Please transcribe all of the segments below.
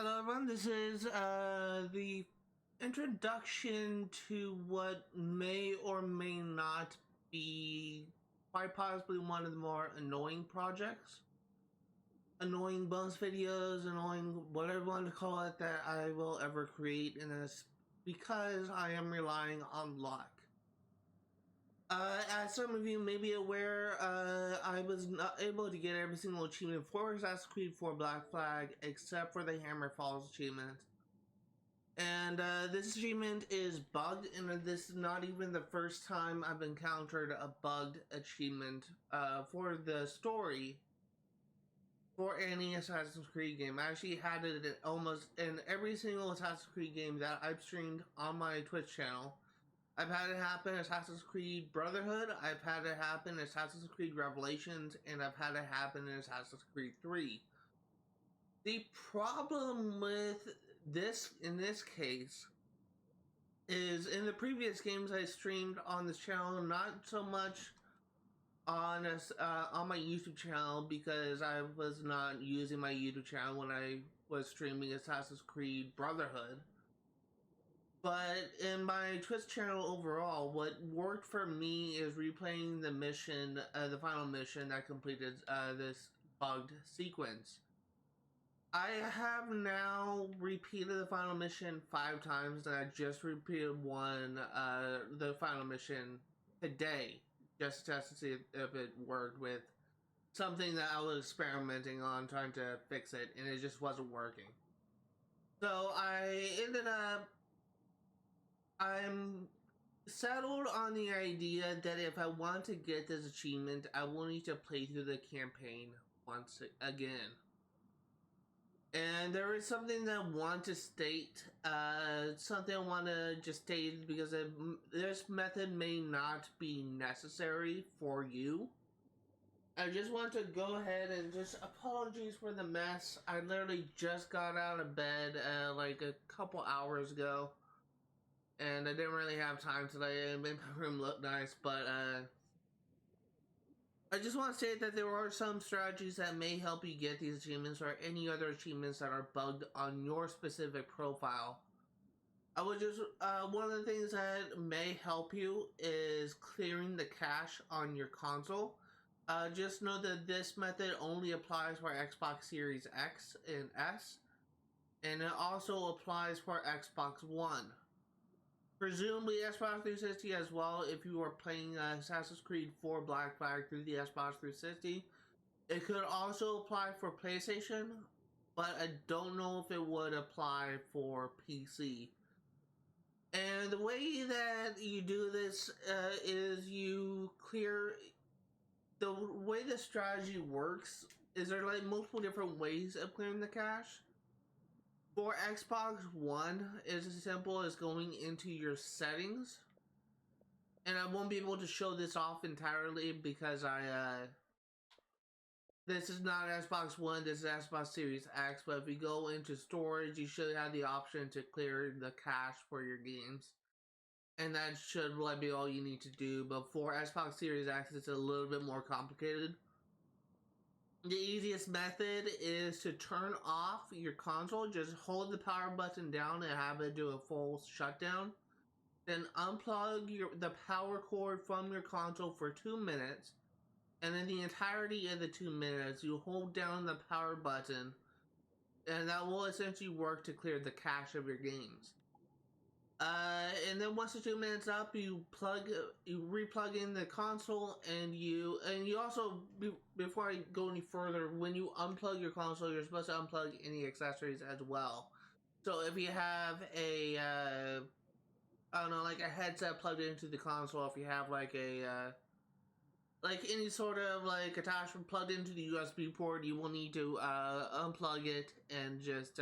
Hello everyone, this is the introduction to what may or may not be quite possibly one of the more annoying projects. Annoying bonus videos, annoying whatever you want to call it, that I will ever create in this, because I am relying on luck. As some of you may be aware, I was not able to get every single achievement for Assassin's Creed 4 Black Flag except for the Hammer Falls achievement. And this achievement is bugged, and this is not even the first time I've encountered a bugged achievement for the story for any Assassin's Creed game. I actually had it in almost in every single Assassin's Creed game that I've streamed on my Twitch channel. I've had it happen in Assassin's Creed Brotherhood, I've had it happen in Assassin's Creed Revelations, and I've had it happen in Assassin's Creed 3. The problem with this, in this case, is in the previous games I streamed on this channel, not so much on my YouTube channel, because I was not using my YouTube channel when I was streaming Assassin's Creed Brotherhood. But in my Twitch channel overall, what worked for me is replaying the mission, the final mission that completed this bugged sequence. I have now repeated the final mission 5 times, and I just repeated the final mission today, just to test to see if it worked with something that I was experimenting on, trying to fix it, and it just wasn't working. So I'm settled on the idea that if I want to get this achievement, I will need to play through the campaign once again. And there is something that I want to state, something I want to just state, because this method may not be necessary for you. I just want to go ahead and just apologies for the mess. I literally just got out of bed like a couple hours ago, and I didn't really have time today. It made my room look nice, but I just want to say that there are some strategies that may help you get these achievements or any other achievements that are bugged on your specific profile. I would just, one of the things that may help you is clearing the cache on your console. Just know that this method only applies for Xbox Series X and S, and it also applies for Xbox One. Presumably Xbox 360 as well, if you are playing Assassin's Creed 4 Black Flag through the Xbox 360. It could also apply for PlayStation, but I don't know if it would apply for PC. And the way that you do this is you clear... The way the strategy works is there like multiple different ways of clearing the cache. For Xbox One, it's as simple as going into your settings, and I won't be able to show this off entirely because this is not Xbox One, this is Xbox Series X, but if you go into storage, you should have the option to clear the cache for your games, and that should really be all you need to do. But for Xbox Series X, it's a little bit more complicated. The easiest method is to turn off your console. Just hold the power button down and have it do a full shutdown. Then unplug the power cord from your console for 2 minutes. And in the entirety of the 2 minutes, you hold down the power button. And that will essentially work to clear the cache of your games. And then once the 2 minutes up, you replug in the console, and you also, before I go any further, when you unplug your console, you're supposed to unplug any accessories as well. So if you have a, I don't know, like a headset plugged into the console, if you have like a, like any sort of like attachment plugged into the USB port, you will need to unplug it and just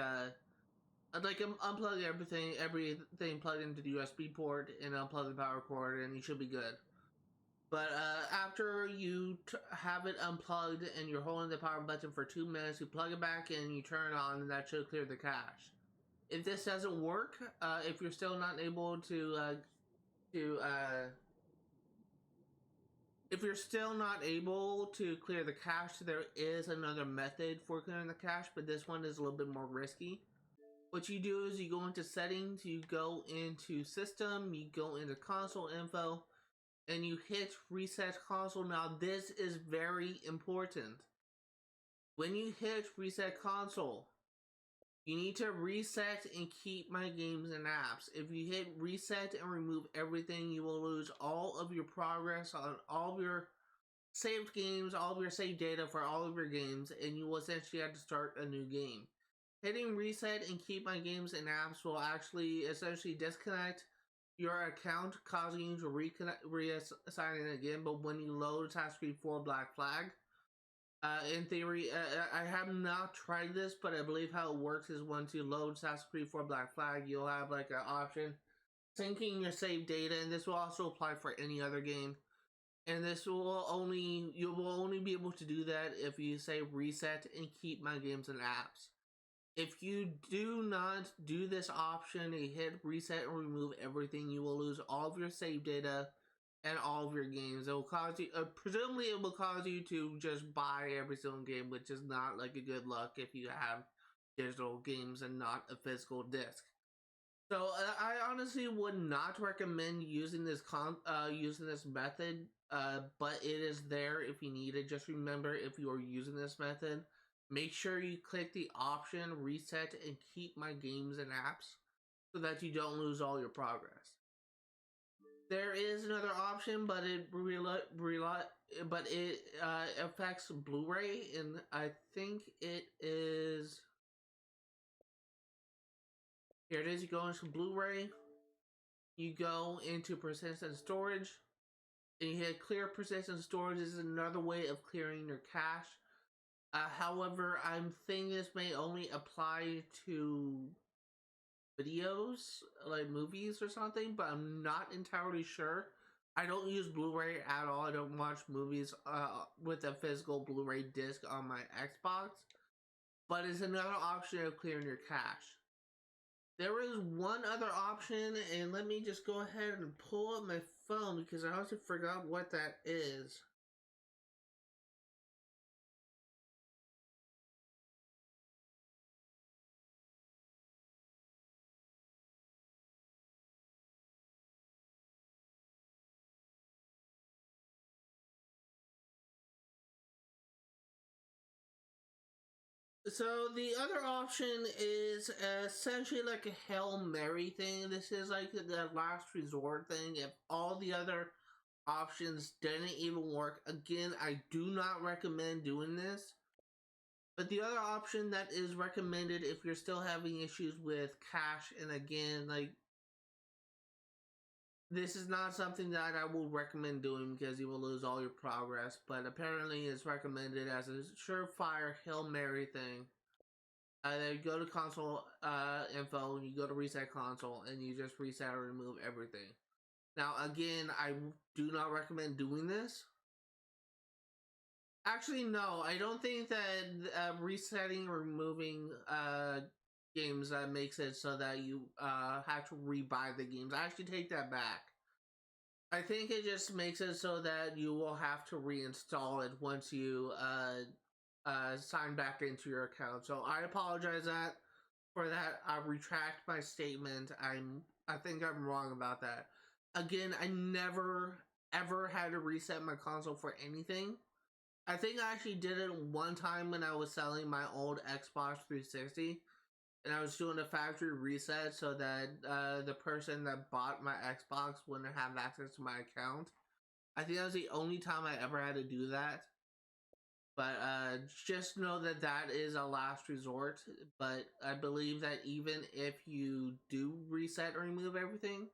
like unplug everything plugged into the USB port, and unplug the power cord, and you should be good. But after you have it unplugged and you're holding the power button for 2 minutes, you plug it back in, you turn it on, and that should clear the cache. If this doesn't work, if you're still not able if you're still not able to clear the cache, there is another method for clearing the cache, but this one is a little bit more risky. What you do is you go into settings, you go into system, you go into console info, and you hit reset console. Now this is very important. When you hit reset console, you need to reset and keep my games and apps. If you hit reset and remove everything, you will lose all of your progress on all of your saved games, all of your saved data for all of your games, and you will essentially have to start a new game. Hitting reset and keep my games and apps will actually essentially disconnect your account, causing you to reassign it again. But when you load Assassin's Creed 4 Black Flag, in theory, I have not tried this, but I believe how it works is once you load Assassin's Creed 4 Black Flag, you'll have like an option syncing your save data, and this will also apply for any other game. And this will only, you will only be able to do that if you say reset and keep my games and apps. If you do not do this option and hit reset and remove everything, you will lose all of your save data and all of your games. It will cause you, presumably it will cause you to just buy every single game, which is not like a good luck if you have digital games and not a physical disc. So I honestly would not recommend using this method, but it is there if you need it. Just remember, if you are using this method, make sure you click the option reset and keep my games and apps so that you don't lose all your progress. There is another option, but it affects Blu-ray, and I think it is. Here it is. You go into Blu-ray. You go into persistent storage, and you hit clear persistent storage. This is another way of clearing your cache. However, I'm thinking this may only apply to videos, like movies or something, but I'm not entirely sure. I don't use Blu-ray at all. I don't watch movies with a physical Blu-ray disc on my Xbox, but it's another option of clearing your cache. There is one other option, and let me just go ahead and pull up my phone because I also forgot what that is. So the other option is essentially like a Hail Mary thing. This is like the last resort thing. If all the other options didn't even work, again, I do not recommend doing this. But the other option that is recommended if you're still having issues with cache, and again, like, this is not something that I will recommend doing because you will lose all your progress, but apparently it's recommended as a surefire Hail Mary thing. Then you go to console info, you go to reset console, and you just reset or remove everything. Now, again, I do not recommend doing this. Actually, no, I don't think that resetting or removing games makes it so that you have to rebuy the games. I actually take that back. I think it just makes it so that you will have to reinstall it once you sign back into your account. So I apologize for that. I retract my statement. I think I'm wrong about that. Again, I never ever had to reset my console for anything. I think I actually did it one time when I was selling my old Xbox 360, and I was doing a factory reset so that the person that bought my Xbox wouldn't have access to my account. I think that was the only time I ever had to do that. But just know that that is a last resort. But I believe that even if you do reset or remove everything,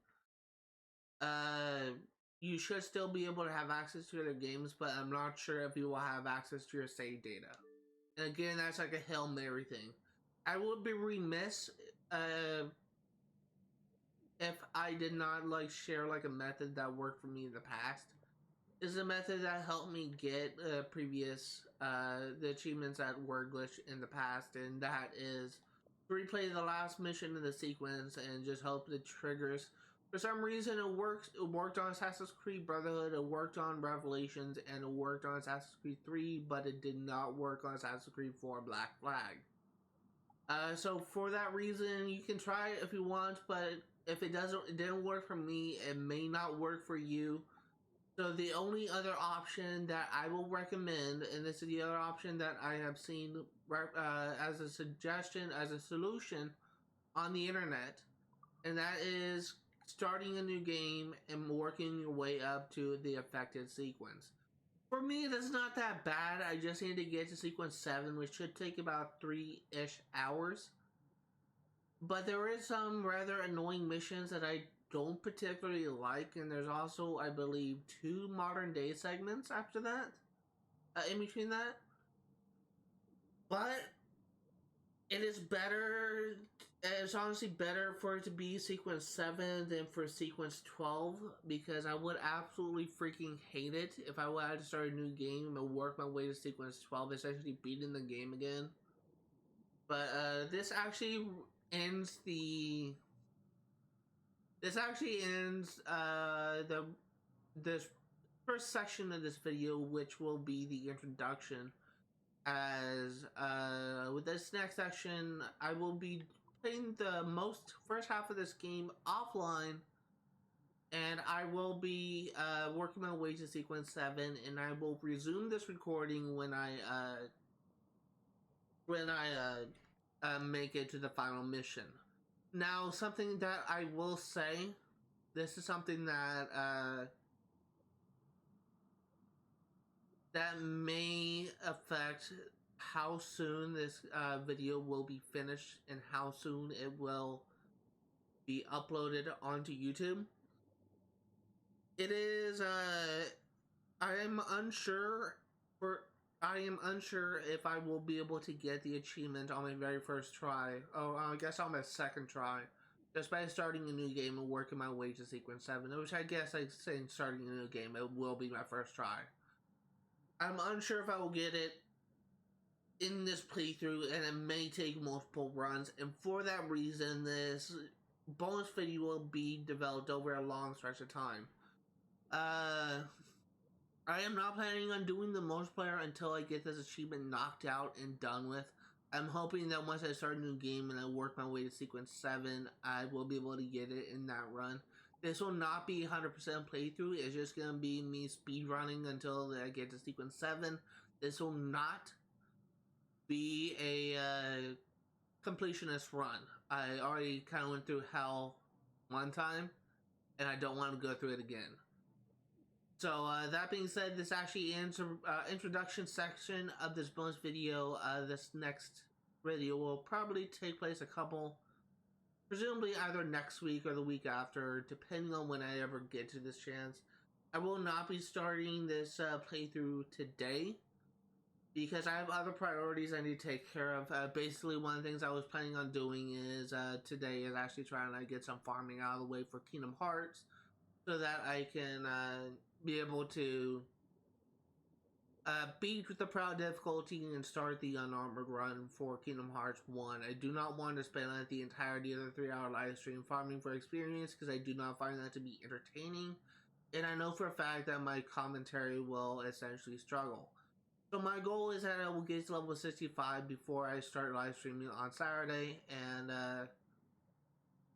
you should still be able to have access to their games, but I'm not sure if you will have access to your save data. And again, that's like a Hail Mary thing. I would be remiss if I did not like share like a method that worked for me in the past. Is a method that helped me get previous the achievements that were glitched in the past, and that is to replay the last mission in the sequence and just hope it triggers. For some reason, it works. It worked on Assassin's Creed Brotherhood, it worked on Revelations, and it worked on Assassin's Creed 3, but it did not work on Assassin's Creed 4 Black Flag. So for that reason, you can try it if you want, but if it didn't work for me, it may not work for you. So the only other option that I will recommend, and this is the other option that I have seen as a suggestion, as a solution on the internet, and that is starting a new game and working your way up to the affected sequence. For me, that's not that bad. I just need to get to sequence 7, which should take about 3-ish hours. But there is some rather annoying missions that I don't particularly like, and there's also, I believe, 2 modern day segments after that, in between that. But it is better. It's honestly better for it to be sequence 7 than for sequence 12, because I would absolutely freaking hate it if I had to start a new game and work my way to sequence 12, essentially beating the game again. But this actually ends the. This actually ends this first section of this video, which will be the introduction. As with this next section, I will be playing the first half of this game offline, and I will be working my way to sequence 7, and I will resume this recording when I make it to the final mission. Now, something that I will say, this is something that that may affect how soon this video will be finished and how soon it will be uploaded onto YouTube. It is I am unsure if I will be able to get the achievement on my very first try. Oh, I guess on my second try, just by starting a new game and working my way to sequence 7, which I guess like saying starting a new game, it will be my first try. I'm unsure if I will get it in this playthrough, and it may take multiple runs, and for that reason, this bonus video will be developed over a long stretch of time. I am not planning on doing the multiplayer until I get this achievement knocked out and done with. I'm hoping that once I start a new game and I work my way to sequence 7, I will be able to get it in that run. This will not be 100% playthrough, it's just going to be me speedrunning until I get to sequence 7. This will not be a completionist run. I already kind of went through hell one time, and I don't want to go through it again. So that being said, this actually ends the introduction section of this bonus video. This next video will probably take place presumably either next week or the week after, depending on when I ever get to this chance. I will not be starting this playthrough today, because I have other priorities I need to take care of. Basically, one of the things I was planning on doing is today is actually trying to get some farming out of the way for Kingdom Hearts, so that I can be able to beat the proud difficulty and start the unarmored run for Kingdom Hearts 1. I do not want to spend the entirety of the 3-hour live stream farming for experience, because I do not find that to be entertaining, and I know for a fact that my commentary will essentially struggle. So my goal is that I will get to level 65 before I start live streaming on Saturday, and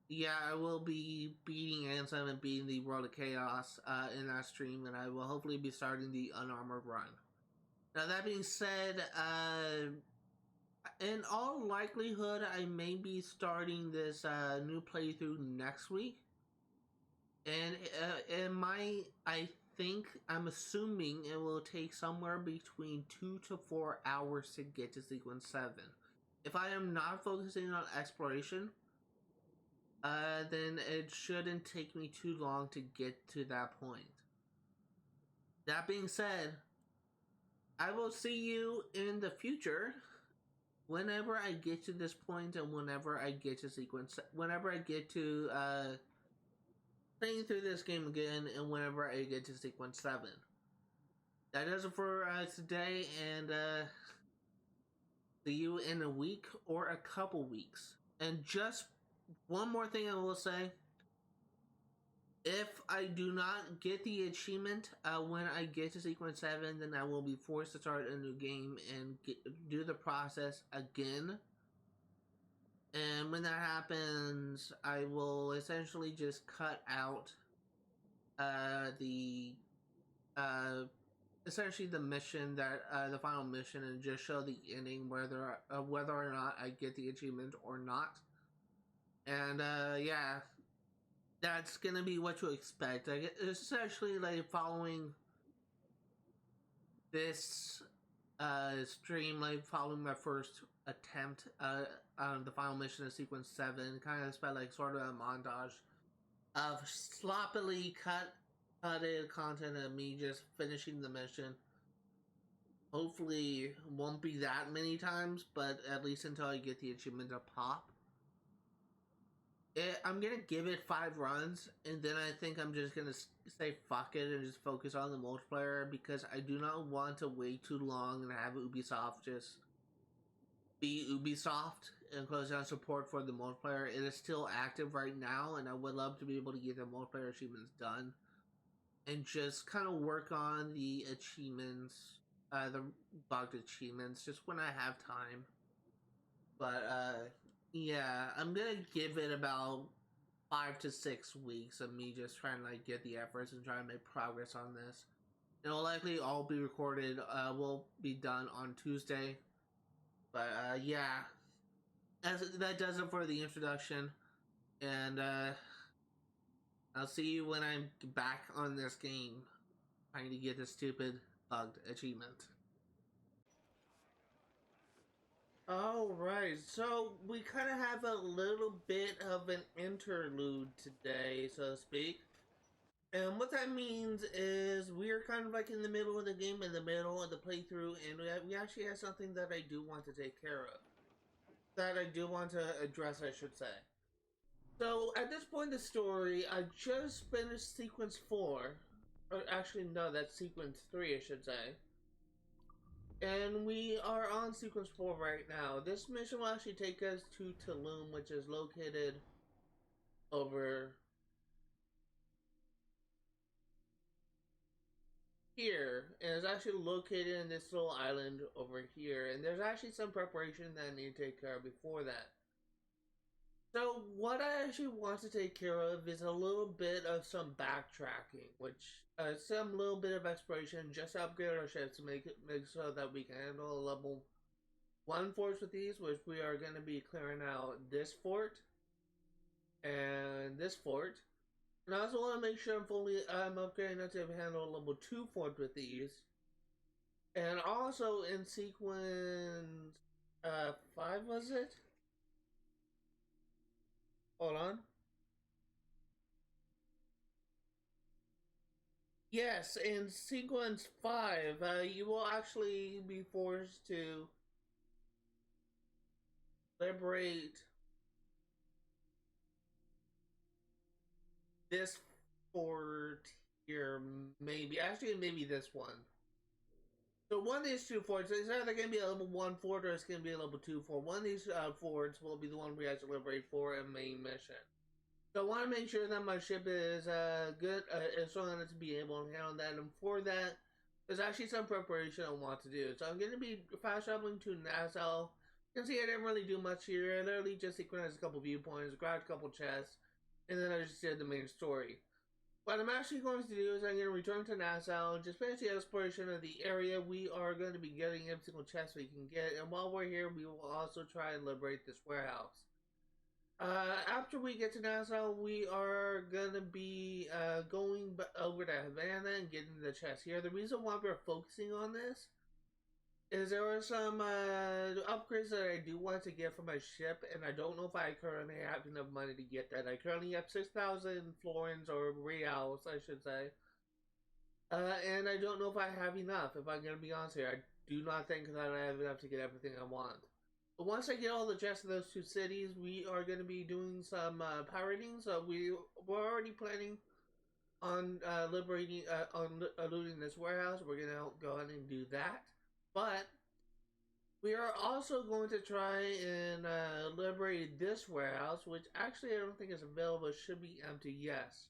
yeah, I will be beating Ansem and beating the World of Chaos in that stream, and I will hopefully be starting the unarmored run. Now, that being said, in all likelihood, I may be starting this new playthrough next week. And I'm assuming it will take somewhere between 2 to 4 hours to get to sequence 7. If I am not focusing on exploration, then it shouldn't take me too long to get to that point. That being said, I will see you in the future whenever I get to this point, and whenever I get to playing through this game again, and whenever I get to sequence 7. That does it for today, and see you in a week or a couple weeks. And just one more thing I will say: if I do not get the achievement when I get to sequence 7, then I will be forced to start a new game and do the process again. And when that happens, I will essentially just cut out the uh, essentially the mission that the final mission, and just show the ending, whether or not I get the achievement or not. And yeah, that's gonna be what to expect. Like, essentially, like following this stream, like following my first attempt on the final mission of sequence 7, kind of spent like sort of a montage of sloppily cutted content of me just finishing the mission. Hopefully, won't be that many times, but at least until I get the achievement to pop. I'm gonna give it 5 runs, and then I think I'm just gonna say fuck it and just focus on the multiplayer, because I do not want to wait too long and have Ubisoft just be Ubisoft and close down support for the multiplayer. It is still active right now, and I would love to be able to get the multiplayer achievements done and just kind of work on the achievements, the bugged achievements, just when I have time. But yeah, I'm gonna give it about 5 to 6 weeks of me just trying to like get the efforts and trying to make progress on this. It'll likely all be recorded. Will be done on Tuesday. But yeah, that does it for the introduction, and I'll see you when I'm back on this game, trying to get this stupid bugged achievement. Alright, so we kind of have a little bit of an interlude today, so to speak. And what that means is we're kind of like in the middle of the game, in the middle of the playthrough, and we actually have something that I do want to take care of. That I do want to address, I should say. So, at this point in the story, I just finished sequence 4. Or actually, no, that's sequence 3, I should say. And we are on sequence 4 right now. This mission will actually take us to Tulum, which is located over here. And it's actually located in this little island over here. And there's actually some preparation that I need to take care of before that. So what I actually want to take care of is a little bit of some backtracking, which some little bit of exploration, just to upgrade our ships to make so that we can handle a level 1 forts with these, which we are going to be clearing out this fort and this fort. And I also want to make sure I'm upgrading enough to handle a level 2 fort with these. And also in sequence 5, was it? Hold on. Yes, in sequence 5, you will actually be forced to liberate this fort here, maybe. Actually, maybe this one. So one of these 2 forts, it's either going to be a level 1 fort or it's going to be a level 2 fort. One of these forts will be the one we have to liberate for a main mission. So I want to make sure that my ship is good, is strong enough to be able to handle that. And for that, there's actually some preparation I want to do. So I'm going to be fast traveling to Nassau. You can see I didn't really do much here. I literally just synchronized a couple viewpoints, grabbed a couple chests, and then I just did the main story. What I'm actually going to do is I'm going to return to Nassau, just finish the exploration of the area. We are going to be getting every single chest we can get, and while we're here, we will also try and liberate this warehouse. After we get to Nassau, we are gonna be going over to Havana and getting the chest here. The reason why we're focusing on this is there are some upgrades that I do want to get for my ship, and I don't know if I currently have enough money to get that. I currently have 6,000 florins, or reals, I should say. And I don't know if I have enough, if I'm gonna be honest here. I do not think that I have enough to get everything I want. But once I get all the chests in those 2 cities, we are going to be doing some pirating. So we're already planning on looting this warehouse. We're going to go ahead and do that. But we are also going to try and liberate this warehouse, which actually I don't think is available. It should be empty, yes.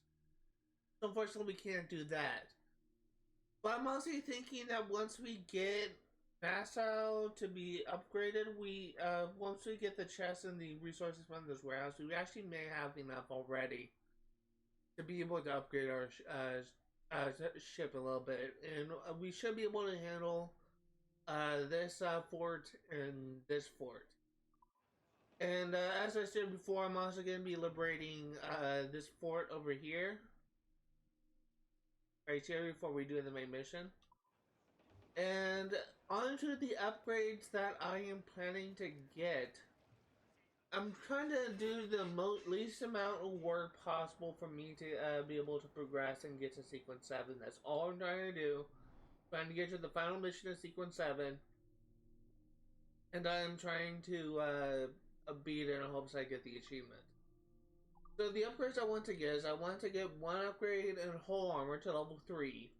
So unfortunately, we can't do that. But I'm also thinking that once we get Nassau to be upgraded. We once we get the chests and the resources from this warehouse, we actually may have enough already to be able to upgrade our ship a little bit, and we should be able to handle this fort and this fort. And as I said before, I'm also going to be liberating this fort over here, right here, before we do the main mission. And onto the upgrades that I am planning to get. I'm trying to do the least amount of work possible for me to be able to progress and get to Sequence 7. That's all I'm trying to do. Trying to get to the final mission of Sequence 7. And I'm trying to beat it in hopes I get the achievement. So the upgrades I want to get is I want to get one upgrade in whole armor to level 3,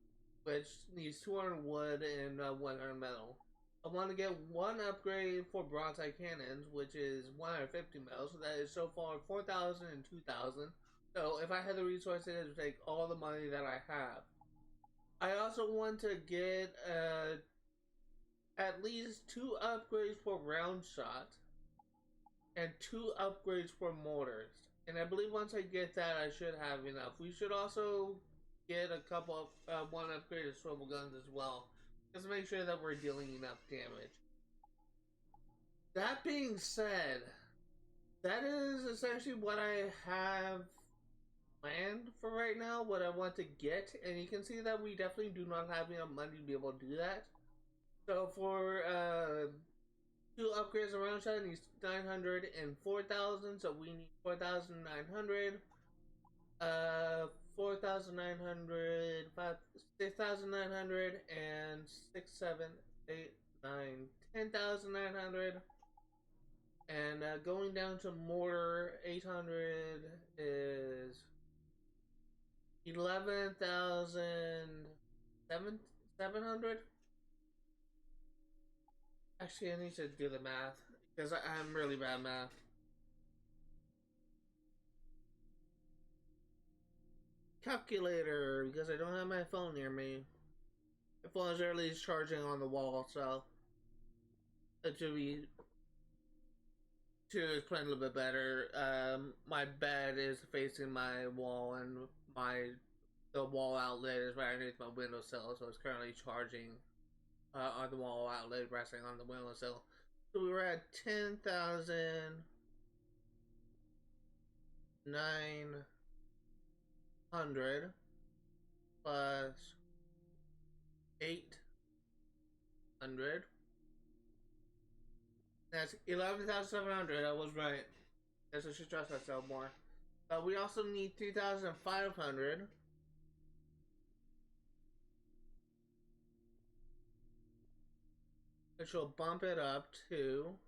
which needs 200 wood and 100 metal. I want to get one upgrade for broadside cannons, which is 150 metal, so that is so far 4,000 and 2,000. So if I had the resources, it would take all the money that I have. I also want to get at least 2 upgrades for round shot and 2 upgrades for mortars. And I believe once I get that, I should have enough. We should also get a couple of one upgraded swivel guns as well, just to make sure that we're dealing enough damage. That being said, that is essentially what I have planned for right now, what I want to get, and you can see that we definitely do not have enough money to be able to do that. So for 2 upgrades around shot needs 900 and 4,000, so we need 4,900. 4,900, 6,900, and 6, 7, 8, 9, 10,900. And going down to mortar, 800 is 11,700. Actually, I need to do the math because I'm really bad at math. Calculator, because I don't have my phone near me. My phone is early charging on the wall, so it should be playing a little bit better. My bed is facing my wall, and the wall outlet is right underneath my windowsill, so it's currently charging on the wall outlet resting on the windowsill. So we were at 10,900 plus 800. That's 11,700. I was right. Guess I should trust myself more. We also need 3,500. Which will bump it up to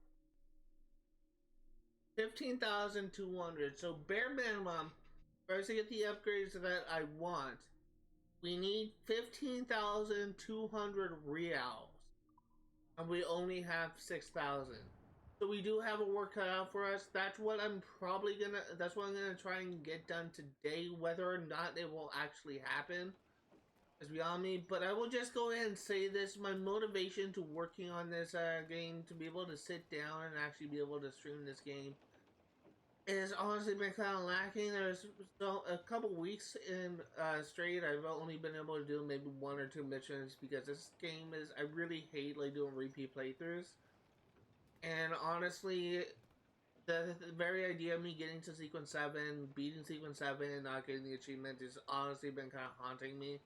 15,200. So bare minimum, for us to get the upgrades that I want, we need 15,200 reals. And we only have 6,000. So we do have a work cut out for us. That's what I'm gonna try and get done today. Whether or not it will actually happen is beyond me. But I will just go ahead and say this: my motivation to working on this game, to be able to sit down and actually be able to stream this game, has honestly been kind of lacking. There's a couple weeks in straight, I've only been able to do maybe 1 or 2 missions because this game is, I really hate like doing repeat playthroughs. And honestly, the very idea of me getting to Sequence 7, beating Sequence 7, and not getting the achievement has honestly been kind of haunting me.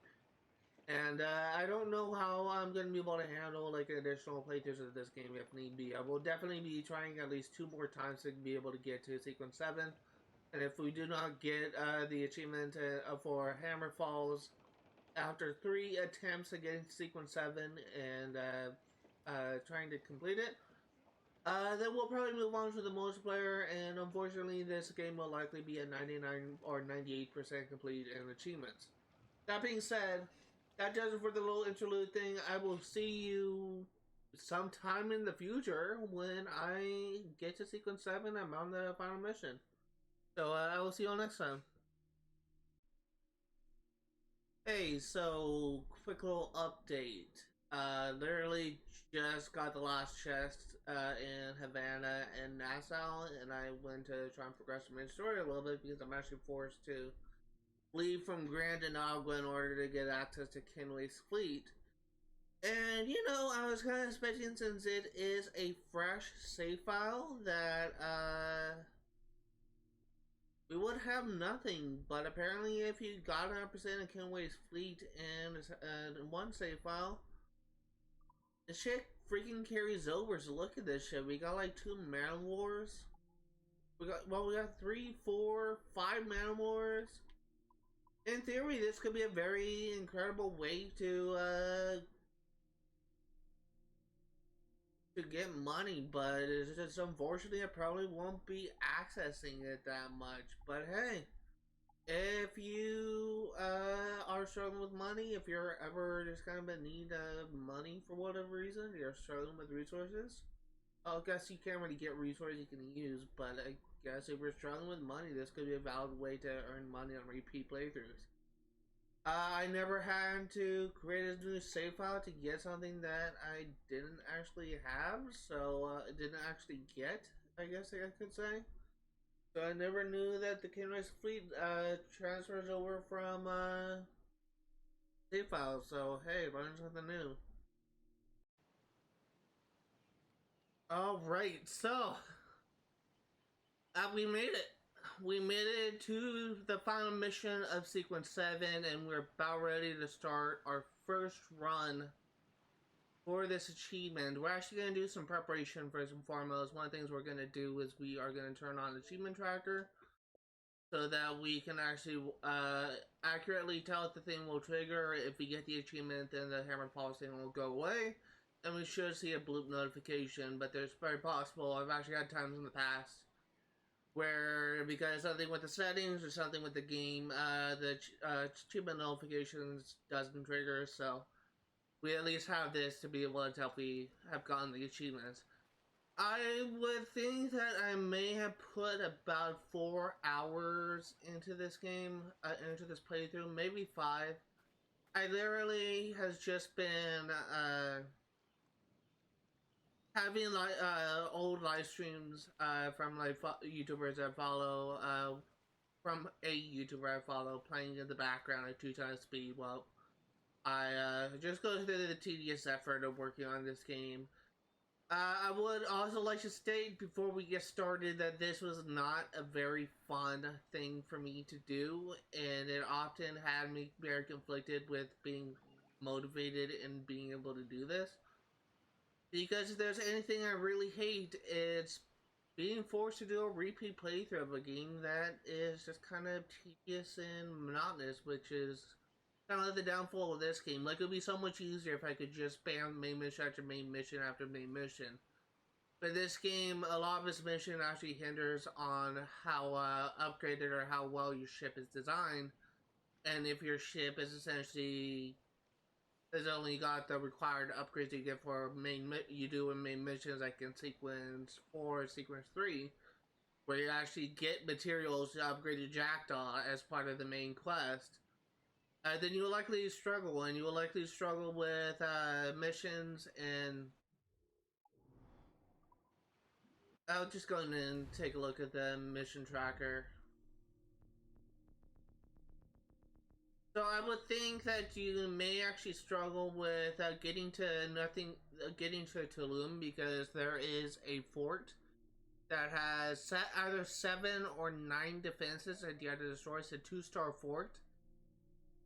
And I don't know how I'm going to be able to handle like additional playthroughs of this game if need be. I will definitely be trying at least 2 more times to be able to get to Sequence 7. And if we do not get the achievement for Hammer Falls after 3 attempts at getting to Sequence 7 and trying to complete it, then we'll probably move on to the multiplayer, and unfortunately this game will likely be a 99 or 98% complete in achievements. That being said, that does it for the little interlude thing. I will see you sometime in the future when I get to Sequence 7. I'm on the final mission. So I will see you all next time. Hey, so quick little update. Literally just got the last chest in Havana and Nassau, and I went to try and progress the main story a little bit because I'm actually forced to leave from Grand Inagua in order to get access to Kenway's fleet. And you know, I was kind of expecting, since it is a fresh save file, that we would have nothing. But apparently, if you got 100% of Kenway's fleet in one save file, the shit freaking carries over. So look at this shit. We got like 2 Man Wars. We got 3, 4, 5 Man Wars. In theory, this could be a very incredible way to get money, but it's just unfortunately I probably won't be accessing it that much. But hey, if you are struggling with money, if you're ever just kind of in need of money for whatever reason, you're struggling with resources, I guess you can't really get resources you can use, but I guess if you're struggling with money, this could be a valid way to earn money on repeat playthroughs. I never had to create a new save file to get something that I didn't actually have, so didn't actually get, I guess I could say. So I never knew that the Kenway's fleet transfers over from save files, so hey, learn something new. Alright, so we made it. We made it to the final mission of Sequence 7, and we're about ready to start our first run for this achievement. We're actually going to do some preparation first and foremost. One of the things we're going to do is we are going to turn on the achievement tracker so that we can actually accurately tell if the thing will trigger. If we get the achievement, then the Hammer Pulse thing will go away, and we should see a bloop notification, but there's very possible. I've actually had times in the past where, because something with the settings or something with the game, the achievement notifications doesn't trigger, so we at least have this to be able to tell if we have gotten the achievements. I would think that I may have put about 4 hours into this game, into this playthrough, maybe 5. I literally has just been having like old live streams from like YouTubers I follow, from a YouTuber I follow, playing in the background at 2 times speed while I just go through the tedious effort of working on this game. I would also like to state before we get started that this was not a very fun thing for me to do, and it often had me very conflicted with being motivated and being able to do this. Because if there's anything I really hate, it's being forced to do a repeat playthrough of a game that is just kind of tedious and monotonous, which is kind of like the downfall of this game. Like, it would be so much easier if I could just spam main mission after main mission after main mission. But this game, a lot of its mission actually hinders on how upgraded or how well your ship is designed. And if your ship is essentially has only got the required upgrades you get for you do in main missions, like in Sequence 4, Sequence 3, where you actually get materials to upgrade your Jackdaw as part of the main quest, then you will likely struggle, and you will likely struggle with missions. And I'll just go in and take a look at the mission tracker. So I would think that you may actually struggle with getting to Tulum, because there is a fort that has either 7 or 9 defenses at the end of the story. It's a 2-star fort.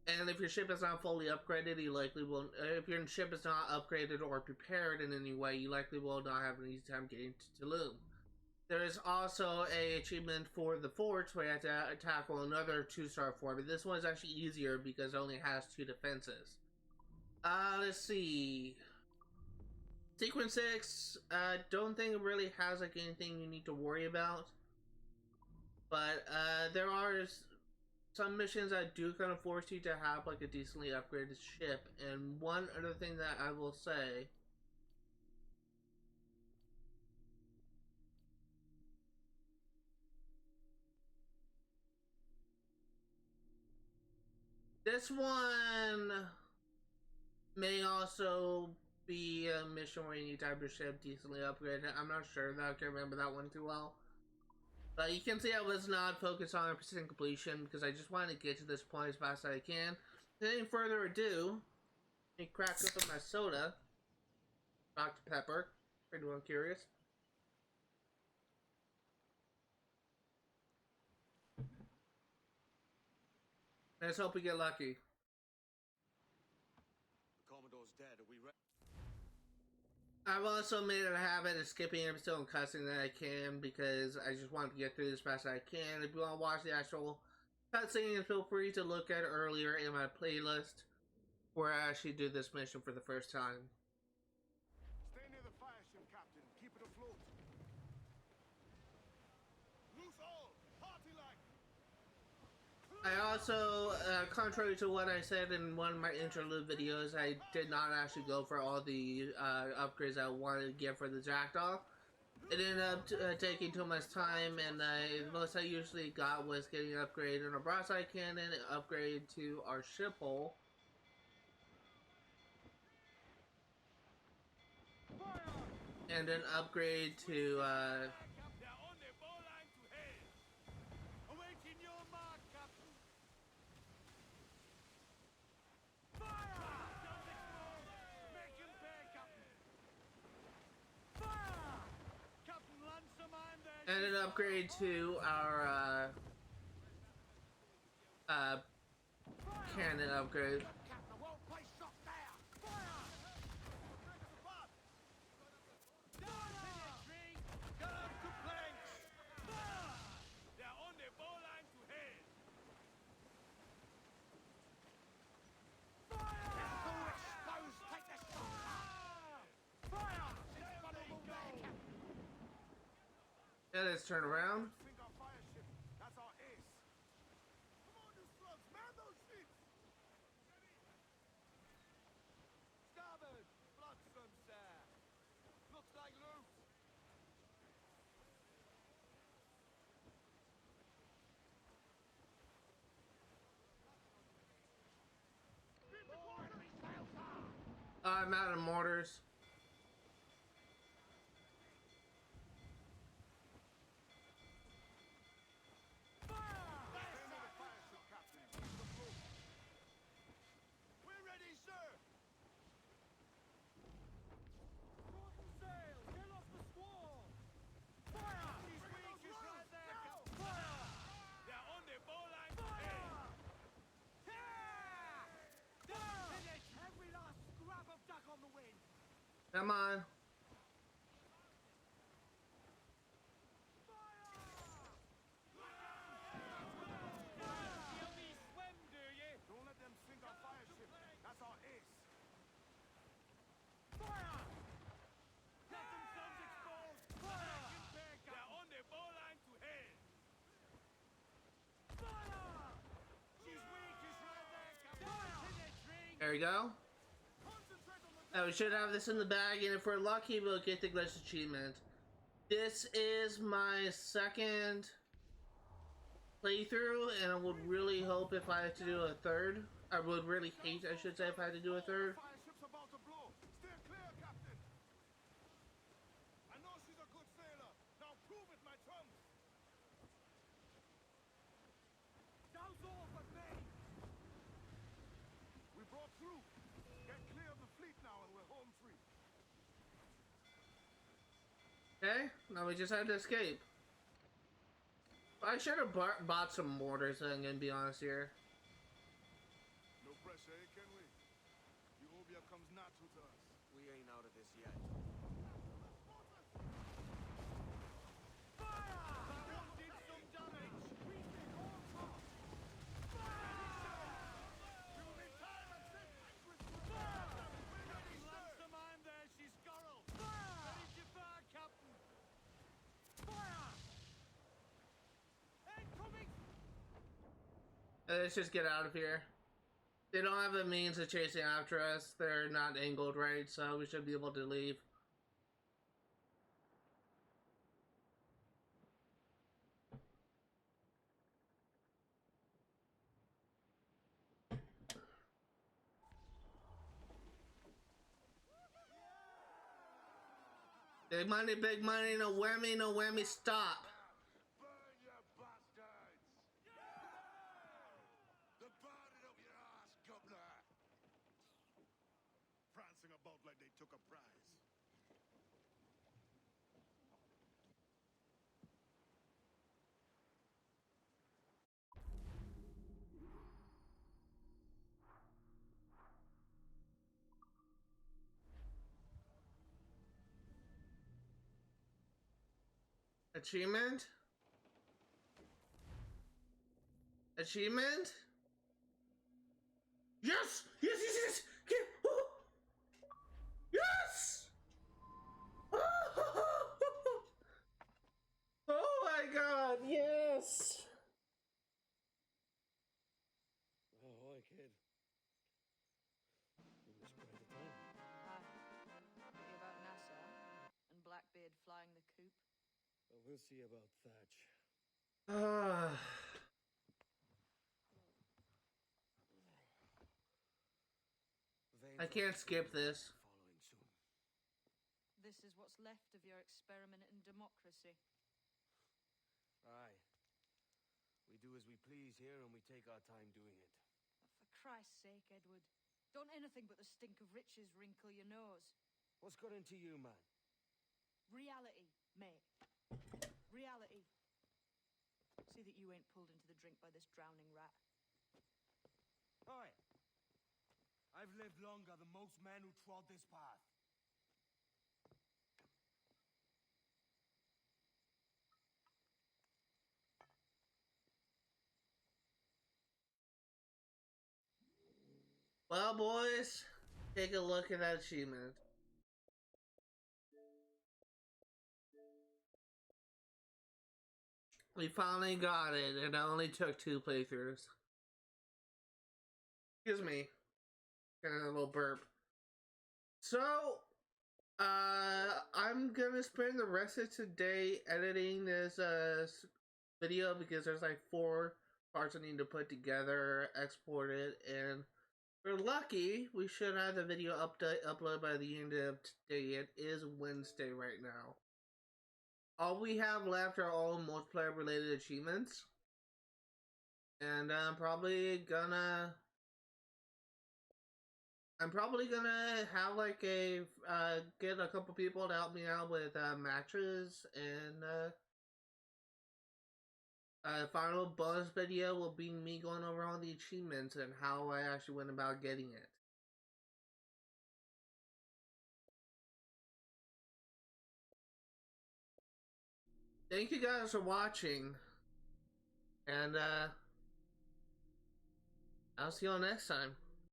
And if your ship is not fully upgraded, you likely will. If your ship is not upgraded or prepared in any way, you likely will not have an easy time getting to Tulum. There is also a achievement for the forts where you have to tackle another 2-star fort, but this one is actually easier because it only has 2 defenses. Let's see. Sequence 6, don't think it really has like anything you need to worry about. But there are some missions that do kind of force you to have like a decently upgraded ship. And one other thing that I will say, this one May also be a mission where you need to have your ship decently upgraded. I'm not sure though, I can't remember that one too well. But you can see I was not focused on 100% completion because I just wanted to get to this point as fast as I can. Without any further ado, let me crack open my soda. Dr. Pepper, for anyone curious. Let's hope we get lucky. The Commodore's dead. Are we ready? I've also made it a habit of skipping episode and cussing that I can because I just want to get through this as fast as I can. If you want to watch the actual cutscene, feel free to look at earlier in my playlist where I actually do this mission for the first time. Stay near the fire ship, Captain. Keep it afloat. Loose all. Party like. I also, contrary to what I said in one of my interlude videos, I did not actually go for all the upgrades I wanted to get for the Jackdaw. It ended up taking too much time, and the most I usually got was getting an upgrade in our broadside cannon, an upgrade to our ship hull, and an upgrade to our cannon upgrade. Yeah, let's turn around. That's our ace. Come on, you slugs, man those ships. Starboard, Bloodstone, sir. Looks like loot. I'm out of mortars. Come on. Don't let them sink our fire ship. That's our ace. Fire! Get themselves exposed. Fire! They're on the bowline to hell. Fire! She's weak. She's right there. Fire! There we go. Now we should have this in the bag, and if we're lucky, we'll get the glitch achievement. This is my second playthrough, and I would really hope if I had to do a third. I would really hate, I should say, if I had to do a third. Fire ship's about to blow. Steer clear, Captain. I know she's a good sailor. Now prove it, my chums. Douse all but me. We broke through. Get clear of the fleet now, and we're home free. Okay, now we just had to escape. I should have bought some mortars, I'm gonna be honest here. No pressure, eh, can we? Euphobia comes natural to us. We ain't out of this yet. Fire! That did some damage. We did all talk. Fire! You'll be time and sit anxious. Fire! We're ready, sir. Lance the mine there, she's Scorrel. Fire! Ready to fire, Captain. Fire! Incoming! Let's just get out of here. They don't have a means of chasing after us. They're not angled right, so we should be able to leave. big money, no whammy, stop. Burn, you bastards! The burning of your ass, governor! Prancing about like they took a prize. Achievement? Achievement? Yes! Yes, yes, yes! Yes! Oh my god, yes! Ahoy, kid. You missed quite the time. Thinking about NASA and Blackbeard flying the coop. Well, we'll see about Thatch. I can't skip this. Following soon. This is what's left of your experiment in democracy. Aye. We do as we please here, and we take our time doing it. For Christ's sake, Edward. Don't anything but the stink of riches wrinkle your nose. What's got into you, man? Reality, mate. Reality. See that you ain't pulled into the drink by this drowning rat. Aye. I've lived longer than most men who trod this path. Well, boys, take a look at that achievement. We finally got it, and it only took 2 playthroughs. Excuse me. Got a little burp. So, I'm gonna spend the rest of today editing this video because there's like 4 parts I need to put together, export it, and if we're lucky, we should have the video uploaded by the end of today. It is Wednesday right now. All we have left are all multiplayer related achievements. And I'm probably gonna have like get a couple people to help me out with matches, and final bonus video will be me going over all the achievements and how I actually went about getting it. Thank you guys for watching, and I'll see you all next time.